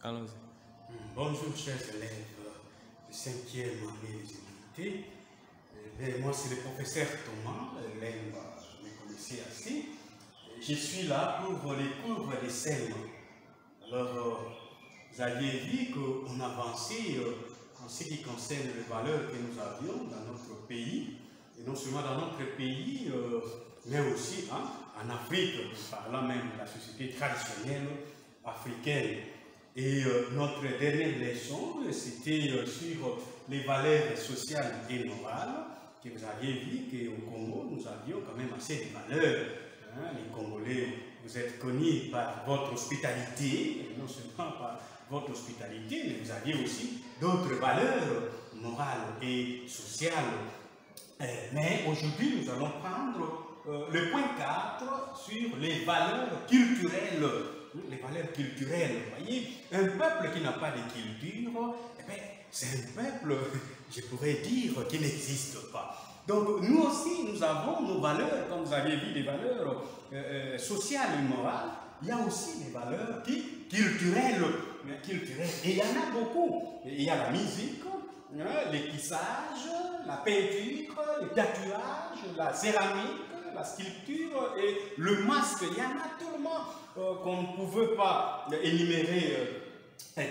Allons-y. Bonjour chers élèves de 5e année des humanités. Moi c'est le professeur Thomas, Lemba, vous me connaissez assez. Je suis là pour les cours des SEM. Alors, vous aviez vu qu'on avançait en ce qui concerne les valeurs que nous avions dans notre pays, et non seulement dans notre pays, mais aussi en Afrique, parlant même de la société traditionnelle africaine. Et notre dernière leçon, c'était sur les valeurs sociales et morales, que vous aviez vu qu'au Congo, nous avions quand même assez de valeurs. Les Congolais, vous êtes connus par votre hospitalité, et non seulement par votre hospitalité, mais vous aviez aussi d'autres valeurs morales et sociales. Mais aujourd'hui, nous allons prendre le point 4 sur les valeurs culturelles. Les valeurs culturelles, vous voyez, un peuple qui n'a pas de culture, c'est un peuple, je pourrais dire, qui n'existe pas. Donc nous aussi, nous avons nos valeurs, comme vous avez vu, des valeurs sociales et morales. Il y a aussi des valeurs culturelles. Et il y en a beaucoup. Il y a la musique, les tissages, la peinture, les tatouages, la céramique, la sculpture et le masque. Il y en a tellement qu'on ne pouvait pas énumérer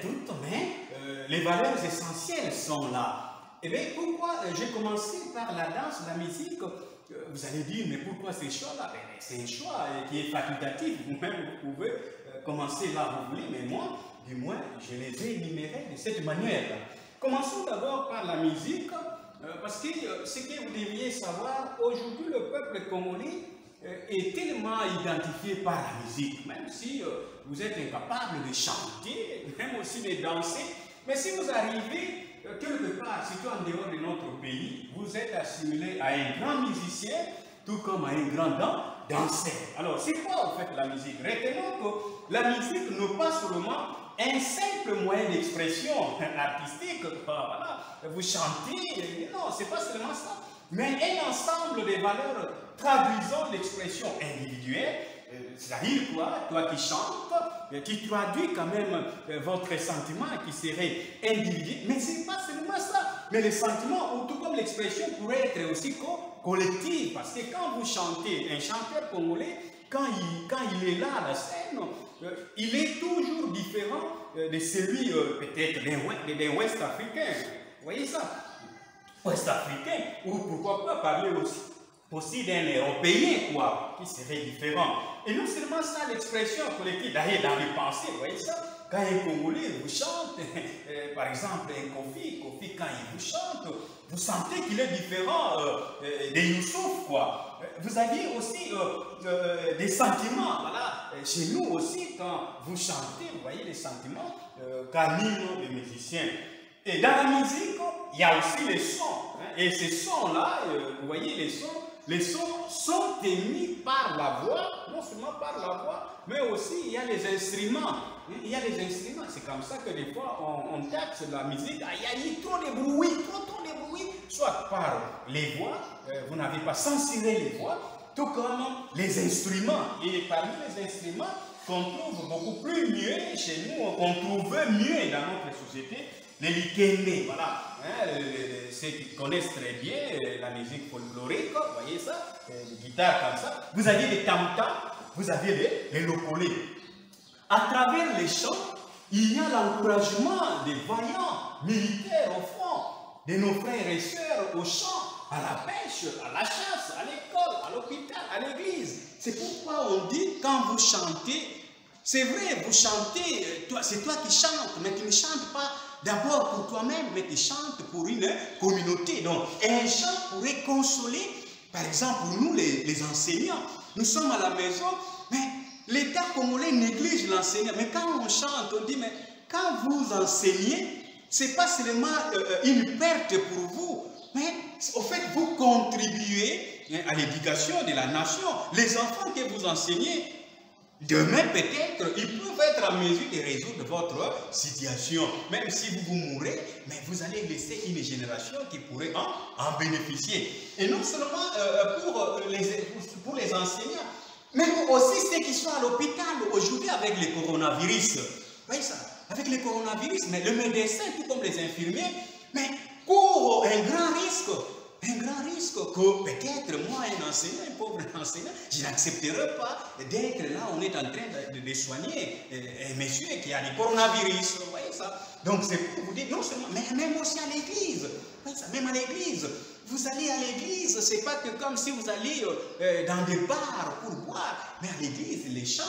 toutes, mais les valeurs essentielles sont là. Et bien, pourquoi j'ai commencé par la danse, la musique? Vous allez dire, mais pourquoi ces choix-là? C'est un choix qui est facultatif. Vous-même, vous pouvez commencer là où vous voulez, mais moi, du moins, je les ai énumérés de cette manière. Commençons d'abord par la musique, parce que ce que vous devriez savoir, aujourd'hui, le peuple congolais est tellement identifié par la musique, même si vous êtes incapable de chanter, même aussi de danser. Mais si vous arrivez quelque part, surtout en dehors de notre pays, vous êtes assimilé à un grand musicien, tout comme à un grand danseur. Alors, c'est quoi en fait la musique? Retenons que la musique n'est pas seulement un simple moyen d'expression artistique. Voilà, vous chantez, non, c'est pas seulement ça, mais un ensemble de valeurs traduisant l'expression individuelle. C'est-à-dire quoi? Toi qui chantes, qui traduis quand même votre sentiment qui serait individuel, mais ce n'est pas seulement ça. Mais les sentiments, tout comme l'expression, pourrait être aussi collective, parce que quand vous chantez, un chanteur congolais, quand il est là à la scène, il est toujours différent de celui peut-être des Ouest africains. Vous voyez ça? Ouest africain, ou pourquoi pas parler aussi d'un Européen, quoi, qui serait différent. Et non seulement ça, l'expression collective, d'ailleurs dans les pensées, vous voyez ça? Quand un Congolais vous chante, par exemple un Kofi, quand il vous chante, vous sentez qu'il est différent de Youssouf, quoi. Vous avez aussi des sentiments, voilà. Chez nous aussi, quand vous chantez, vous voyez les sentiments qu'animent les musiciens. Et dans la musique, il y a aussi les sons. Et ces sons-là, vous voyez les sons sont émis par la voix, non seulement par la voix, mais aussi il y a les instruments. Il y a les instruments, c'est comme ça que des fois on taxe la musique, il y a trop de bruit, trop de bruit, soit par les voix, vous n'avez pas censuré les voix, tout comme les instruments. Et parmi les instruments qu'on trouve beaucoup plus mieux chez nous, qu'on trouvait mieux dans notre société, les likembe, voilà, ceux qui connaissent très bien la musique folklorique, vous voyez ça, les guitares comme ça, vous avez les tam-tams, vous avez les lokolé. À travers les chants, il y a l'encouragement des vaillants militaires au front, de nos frères et sœurs au champ, à la pêche, à la chasse, à l'école, à l'hôpital, à l'église. C'est pourquoi on dit, quand vous chantez, c'est vrai, vous chantez, c'est toi qui chantes, mais tu ne chantes pas d'abord pour toi-même, mais tu chantes pour une communauté. Donc, un chant pourrait consoler, par exemple, nous les enseignants. Nous sommes à la maison, mais l'État congolais néglige l'enseignant. Mais quand on chante, on dit, mais quand vous enseignez, ce n'est pas seulement une perte pour vous, mais au fait, vous contribuez à l'éducation de la nation. Les enfants que vous enseignez, demain, peut-être, ils peuvent être en mesure de résoudre votre situation. Même si vous vous mourrez, mais vous allez laisser une génération qui pourrait en bénéficier. Et non seulement pour les enseignants, mais aussi ceux qui sont à l'hôpital aujourd'hui avec le coronavirus. Vous voyez ça? avec le coronavirus, mais le médecin, tout comme les infirmiers, mais court un grand risque que peut-être moi, un enseignant, un pauvre enseignant, je n'accepterai pas d'être là, on est en train de soigner un monsieur qui a le coronavirus, vous voyez ça. Donc c'est pour vous dire, non seulement, mais même aussi à l'église, même à l'église. Vous allez à l'église, c'est pas que comme si vous allez dans des bars pour boire, mais à l'église, les chants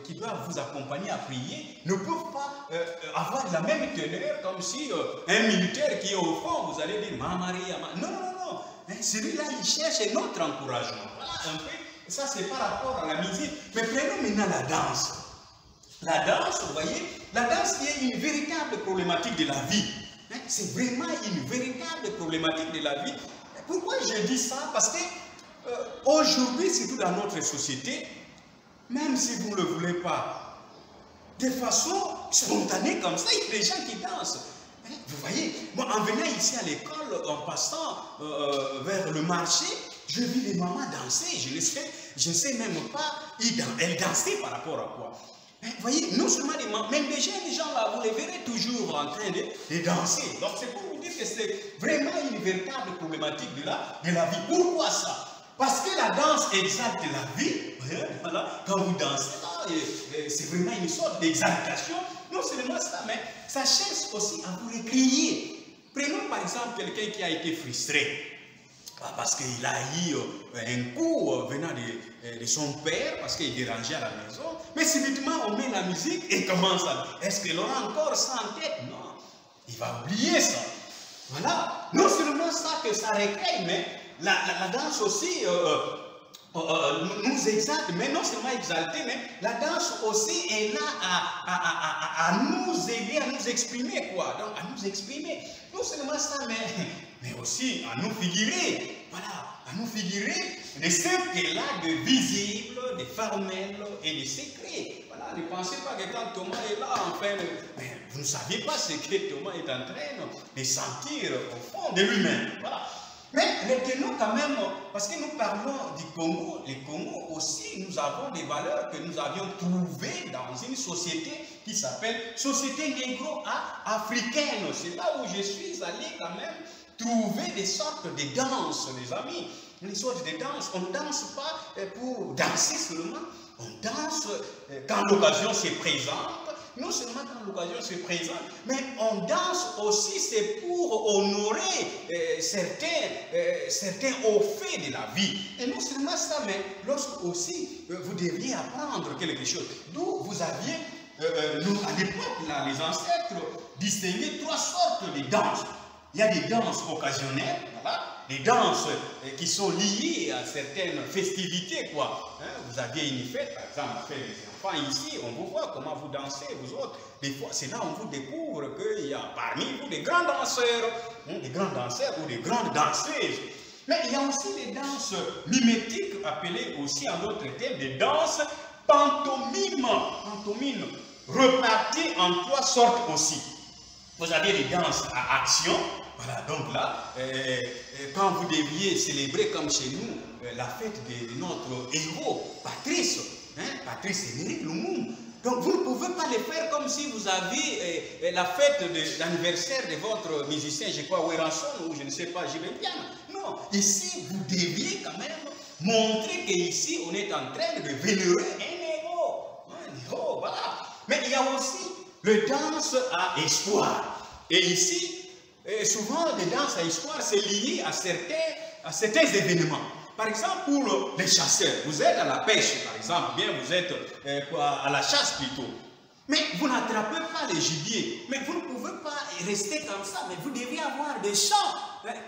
qui doivent vous accompagner à prier ne peuvent pas avoir la même teneur comme si un militaire qui est au front, vous allez dire, Ma Maria, non, non, non, hein, celui-là, il cherche un autre encouragement. Voilà un peu, ça c'est par rapport à la musique. Mais prenons maintenant la danse. La danse, vous voyez, la danse qui est une véritable problématique de la vie. Hein, c'est vraiment une véritable problématique de la vie. Pourquoi je dis ça? Parce que aujourd'hui, surtout dans notre société, même si vous ne le voulez pas, de façon spontanée comme ça, il y a des gens qui dansent. Vous voyez, moi en venant ici à l'école, en passant vers le marché, je vis les mamans danser. Je ne sais même pas, elles dansaient par rapport à quoi. Vous voyez, non seulement les mamans, même des gens là, vous les verrez toujours en train de danser. Donc c'est pour vous dire que c'est vraiment une véritable problématique de la vie. Pourquoi ça? Parce que la danse exalte la vie. Voilà, quand vous dansez là, c'est vraiment une sorte d'exaltation. Non seulement ça, mais ça cherche aussi à vous récrier. Prenons par exemple quelqu'un qui a été frustré. Parce qu'il a eu un coup venant de son père, parce qu'il dérangeait à la maison. Mais subitement, on met la musique et commence à... Est-ce qu'il aura encore ça en tête? Non. Il va oublier ça. Voilà. Non seulement ça que ça récrée, mais la danse aussi nous exalte, mais non seulement exalter, mais la danse aussi est là à nous aider, à nous exprimer, quoi. Donc, à nous exprimer. Non seulement ça, mais aussi à nous figurer. Voilà, à nous figurer de ce qu'elle a de visible, de formel et de secret. Voilà, ne pensez pas que quand Thomas est là, enfin, mais vous ne saviez pas ce que Thomas est en train de sentir au fond de lui-même. Voilà. Mais retenons quand même, parce que nous parlons du Congo, le Congo aussi, nous avons des valeurs que nous avions trouvées dans une société qui s'appelle Société négro-africaine. C'est là où je suis allé quand même trouver des sortes de danses, les amis. Des sortes de danses. On ne danse pas pour danser seulement, on danse quand l'occasion se présente. Non seulement quand l'occasion se présente, mais on danse aussi, c'est pour honorer certains hauts faits de la vie. Et non seulement ça, mais lorsque aussi vous deviez apprendre quelque chose. D'où vous aviez, nous, à l'époque, les ancêtres distinguaient trois sortes de danses. Il y a des danses occasionnelles, voilà, des danses qui sont liées à certaines festivités, quoi. Hein, vous aviez une fête, par exemple, la fête des enfants ici, on vous voit comment vous dansez, vous autres. Des fois, c'est là on vous découvre qu'il y a parmi vous des grands danseurs, hein, des grands danseurs ou des grandes danseuses. Mais il y a aussi des danses mimétiques, appelées aussi en d'autres termes des danses pantomimes, reparties en trois sortes aussi. Vous avez des danses à action. Voilà, donc là, quand vous deviez célébrer comme chez nous la fête de notre héros, Patrice, hein, Patrice Émeric Lumumba, donc vous ne pouvez pas le faire comme si vous aviez la fête d'anniversaire de votre musicien, je crois, Weranson, ou je ne sais pas, Gilles Piana. Non, ici, vous deviez quand même montrer qu'ici, on est en train de vénérer un héros, voilà. Mais il y a aussi le danse à espoir. Et ici, souvent, les danses à espoir, c'est lié à certains événements. Par exemple, pour les chasseurs, vous êtes à la pêche, par exemple, bien vous êtes à la chasse plutôt. Mais vous n'attrapez pas les gibiers. Mais vous ne pouvez pas rester comme ça. Mais vous devez avoir des chants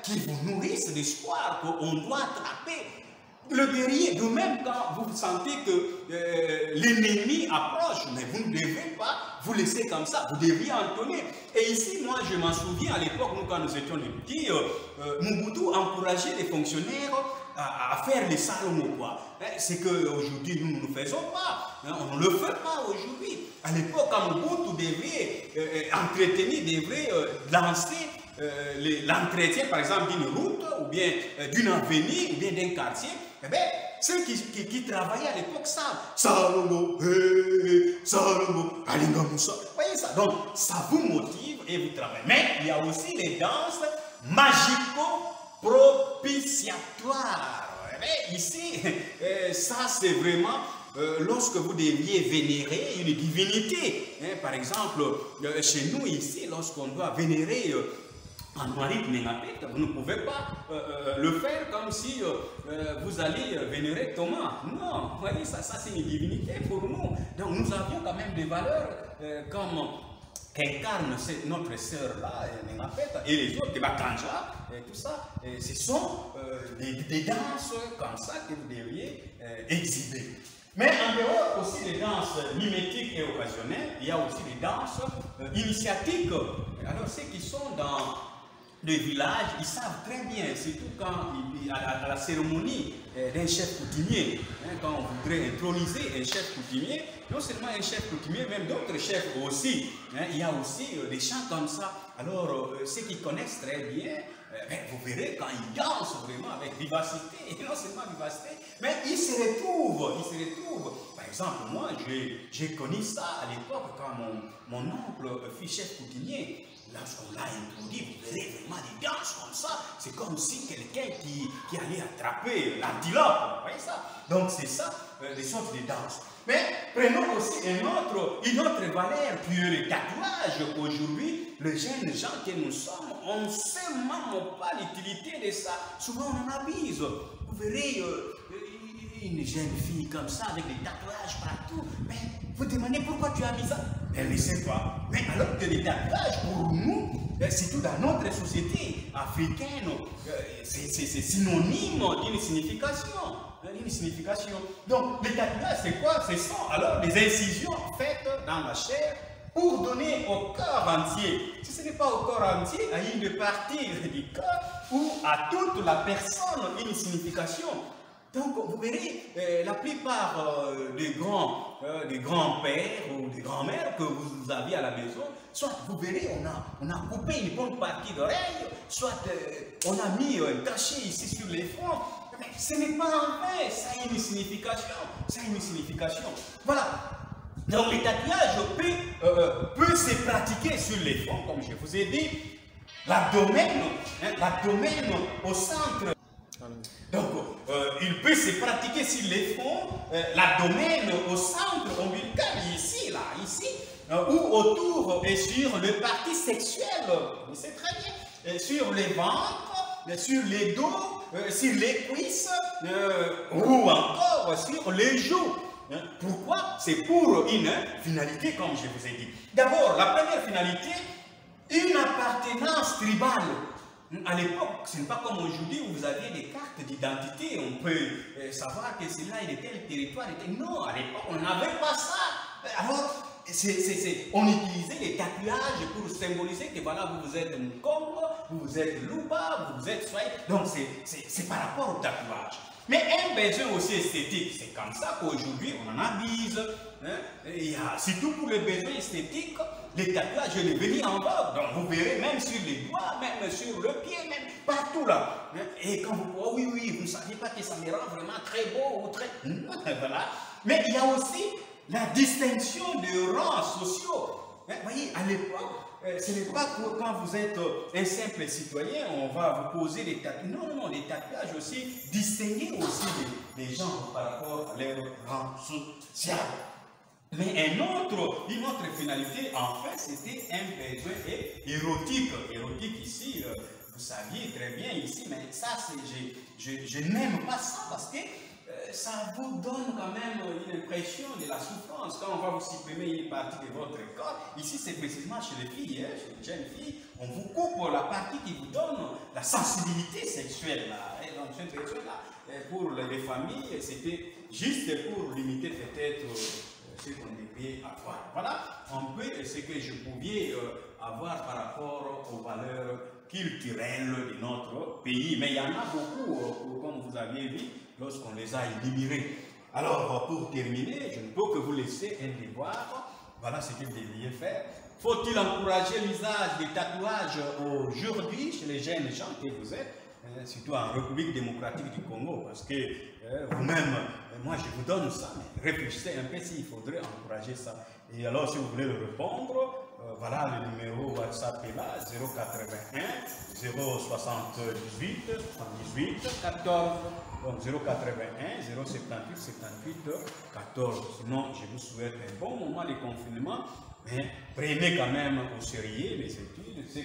qui vous nourrissent d'espoir qu'on doit attraper le guerrier. De même, quand vous sentez que l'ennemi approche, mais vous ne devez pas vous laisser comme ça. Vous devez entonner. Et ici, moi, je m'en souviens, à l'époque, nous, quand nous étions des petits, Mobutu encourageait les fonctionnaires à faire les salomos, quoi. C'est qu'aujourd'hui, nous ne le faisons pas. Hein, on ne le fait pas aujourd'hui. À l'époque, quand Mobutu devait devait lancer l'entretien, par exemple, d'une route, ou bien d'une avenue, ou bien d'un quartier, eh bien, ceux qui travaillaient à l'époque savent. Salomo, Salomo, Alinga Moussa. Vous voyez voyez ça? Donc, ça vous motive et vous travaillez. Mais il y a aussi les danses magico-propitiatoires. Ici, ça c'est vraiment lorsque vous deviez vénérer une divinité. Par exemple, chez nous ici, lorsqu'on doit vénérer Antoinette Nengapet, vous ne pouvez pas le faire comme si vous alliez vénérer Thomas. Non, vous voyez, ça c'est une divinité pour nous. Donc nous avions quand même des valeurs comme qu'incarne notre sœur là, Nengapet, et les autres, les Bakanja, et tout ça. Et ce sont des danses comme ça que vous devriez exhiber. Mais en dehors aussi des danses mimétiques et occasionnelles, il y a aussi des danses initiatiques. Alors ceux qui sont dans le village, ils savent très bien, surtout quand à la cérémonie d'un chef coutumier, quand on voudrait introniser un chef coutumier, non seulement un chef coutumier, même d'autres chefs aussi, il y a aussi des chants comme ça. Alors ceux qui connaissent très bien, vous verrez quand ils dansent vraiment avec vivacité, et non seulement vivacité, mais ils se retrouvent, Par exemple, moi, j'ai connu ça à l'époque quand mon oncle fut chef coutumier. Lorsqu'on l'a introduit, vous verrez vraiment des danses comme ça. C'est comme si quelqu'un qui allait attraper l'antilope. Vous voyez ça? Donc c'est ça, des sortes de danses. Mais prenons aussi une autre valeur qui est le tatouage. Aujourd'hui, les jeunes gens que nous sommes, on ne sait même pas l'utilité de ça. Souvent on en abuse. Vous verrez une jeune fille comme ça avec des tatouages partout. Mais vous demandez pourquoi tu as mis ça? Elle ne sait pas. Mais alors que les tatouages, pour nous, surtout dans notre société africaine, c'est synonyme d'une signification. Donc, les tatouages, c'est quoi? Ce sont alors des incisions faites dans la chair pour donner au corps entier. Si ce n'est pas au corps entier, à une partie du corps ou à toute la personne une signification. Donc, vous verrez, la plupart des grands-pères ou des grands-mères que vous aviez à la maison, soit vous verrez, on a coupé une bonne partie d'oreille, soit on a mis un cachet ici sur les fronts. Mais ce n'est pas un fait, ça a une signification. Voilà. Donc, le tatouage peut se pratiquer sur les fronts, comme je vous ai dit, l'abdomen au centre. Donc, il peut se pratiquer sur les fronts, l'abdomen au centre ombilical, ici, ou autour et sur les parties sexuelles, c'est très bien, sur les ventres, sur les dos, sur les cuisses, ou encore sur les joues. Pourquoi? C'est pour une finalité, comme je vous ai dit. D'abord, la première finalité, une appartenance tribale. À l'époque, ce n'est pas comme aujourd'hui où vous aviez des cartes d'identité, on peut savoir que celui-là est de tel territoire. Non, à l'époque, on n'avait pas ça. Alors, on utilisait les tatouages pour symboliser que voilà, vous êtes Mkongo, vous êtes Luba, vous êtes Swahili. Donc, c'est par rapport au tatouage. Mais un besoin aussi esthétique, c'est comme ça qu'aujourd'hui on en abuse. Il y a, surtout pour les besoins esthétiques, les tatouages sont devenus en vogue. Donc vous verrez même sur les doigts, même sur le pied, même partout là. Et quand vous oh oui, vous ne saviez pas que ça me rend vraiment très beau ou très. Voilà. Mais il y a aussi la distinction de rangs sociaux. Vous voyez, à l'époque, ce n'est pas quand vous êtes un simple citoyen, on va vous poser des tatouages. Non, les tatouages aussi, distinguer aussi des gens par rapport à leur rang social. Mais une autre finalité, enfin, c'était un besoin érotique. Érotique ici, vous saviez très bien ici, mais ça, je n'aime pas ça parce que ça vous donne quand même une impression de la souffrance. Quand on va vous supprimer une partie de votre corps, ici c'est précisément chez les filles, chez les jeunes filles, on vous coupe la partie qui vous donne la sensibilité sexuelle. Là. Et donc cette question-là, pour les familles, c'était juste pour limiter peut-être ce qu'on devait avoir. Voilà un peu ce que je pouvais avoir par rapport aux valeurs culturelles de notre pays. Mais il y en a beaucoup, comme vous aviez vu, lorsqu'on les a énumérés. Alors, pour terminer, je ne peux que vous laisser un devoir. Voilà ce que vous devriez faire. Faut-il encourager l'usage des tatouages aujourd'hui chez les jeunes gens que vous êtes, surtout en République démocratique du Congo, parce que vous-même, moi je vous donne ça, mais réfléchissez un peu s'il faudrait encourager ça. Et alors, si vous voulez le répondre, voilà, le numéro WhatsApp est là, 081 078 78 14. Donc 081 078 78 14. Sinon, je vous souhaite un bon moment de confinement. Mais prenez quand même au sérieux les études, ce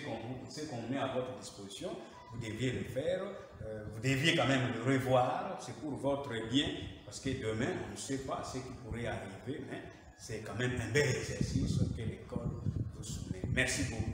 qu'on met à votre disposition, vous deviez le faire, vous deviez quand même le revoir, c'est pour votre bien, parce que demain, on ne sait pas ce qui pourrait arriver, mais c'est quand même un bel exercice que l'école vous soumet. Merci beaucoup.